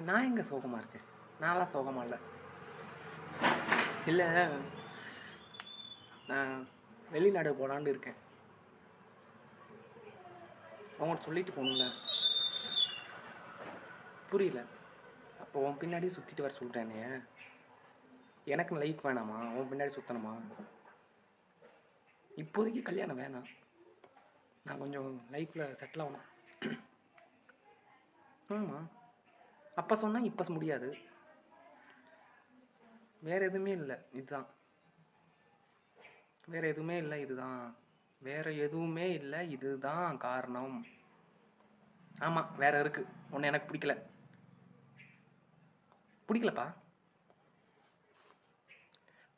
நான் எங்கே சோகமாக இருக்கேன்? நான்லாம் சோகமாக இல்லை. இல்லை, நான் வெளிநாடு போகலான்னு இருக்கேன். அவங்கள்ட்ட சொல்லிட்டு போகணும்ல. புரியல. அப்போ உன் பின்னாடி சுற்றிட்டு வர சொல்கிறேனே, எனக்கு லைஃப் வேணாமா? உன் பின்னாடி சுற்றணுமா? இப்போதைக்கு கல்யாணம் வேணாம். நான் கொஞ்சம் லைஃப்பில் செட்டில் ஆகணும். ஆமாம், அப்போ சொன்னால் இப்போ முடியாது. வேறு எதுவுமே இல்லை, இதுதான். வேறு எதுவுமே இல்லை, இதுதான். வேறு எதுவுமே இல்லை, இதுதான் காரணம். ஆமாம், வேறு இருக்குது. ஒன்று எனக்கு பிடிக்கலப்பா.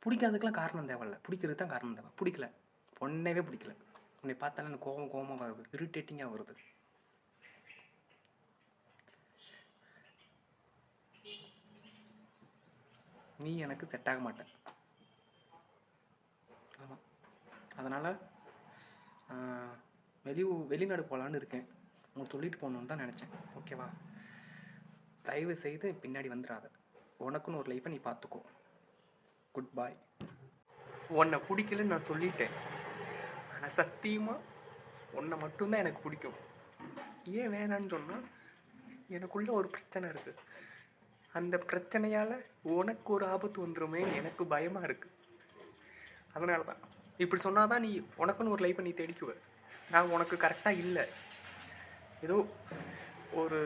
பிடிக்காததுக்கெலாம் காரணம் தேவையில்ல. பிடிக்கிறது தான் காரணம் தேவை. பிடிக்கல, ஒன்றவே பிடிக்கல. உன்னை பார்த்தாலும் எனக்கு கோபமாக வருது, இரிட்டேட்டிங்காக வருது. நீ எனக்கு செட் ஆக மாட்டேன். ஆமாம், அதனால் வெளிநாடு போகலான்னு இருக்கேன். உங்களுக்கு சொல்லிட்டு போகணுன்னு தான் நினச்சேன். ஓகேவா? தயவு செய்து பின்னாடி வந்துடாத. உனக்குன்னு ஒரு லைஃப்பை நீ பார்த்துக்கோ. குட் பாய். உன்னை பிடிக்கலன்னு நான் சொல்லிட்டேன். ஆனால் சத்தியமாக உன்னை மட்டும்தான் எனக்கு பிடிக்கும். ஏன் வேணான்னு சொன்னால், எனக்குள்ள ஒரு பிரச்சனை இருக்குது. அந்த பிரச்சனையால் உனக்கு ஒரு ஆபத்து வந்துடுமே, எனக்கு பயமாக இருக்குது. அதனால தான் இப்படி சொன்னால் தான் நீ உனக்குன்னு ஒரு லைஃப்பை நீ தேடிக்குவ. நான் உனக்கு கரெக்டாக இல்லை. ஏதோ ஒரு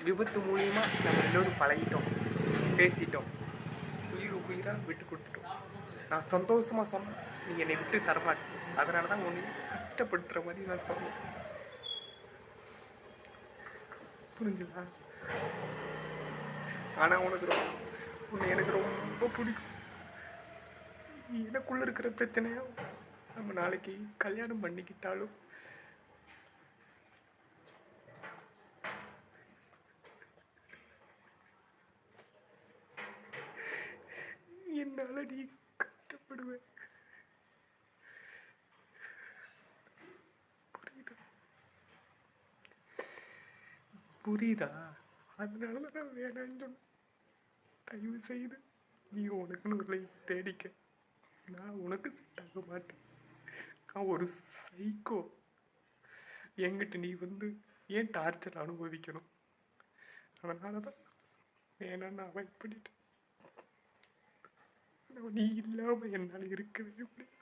விபத்து மூலியமாக நம்ம எல்லோரும் பழகிட்டோம், பேசிட்டோம், உயிராக விட்டு கொடுத்துட்டோம். நான் சந்தோஷமாக சொன்னேன், நீ என்னை விட்டு தரமாட்டேன். அதனால தான் உன்னை கஷ்டப்படுத்துகிற மாதிரி நான் சொன்னேன். புரிஞ்சுதா? ஆனால் உன்னை எனக்கு ரொம்ப பிடிக்கும். எனக்குள்ள இருக்கிற பிரச்சனையா நம்ம நாளைக்கு கல்யாணம் பண்ணிக்கிட்டாலும் என்னால நீ கஷ்டப்படுவேன். புரியுதா? அதனாலதான் நான் வேணான்னு சொன்னேன். தயவு செய்து நீ உனக்குன்னு ஒரு லைஃப் தேடிக்க. நான் உனக்கு செட் ஆக மாட்டேன். நான் ஒரு சைக்கோ. என்கிட்ட நீ ஏன் டார்ச்சர் அனுபவிக்கணும்? அதனாலதான் வேணான்னு அவாய்ட் பண்ணிட்டேன். நீ இல்லாம என்னால் இருக்கவே முடியும்.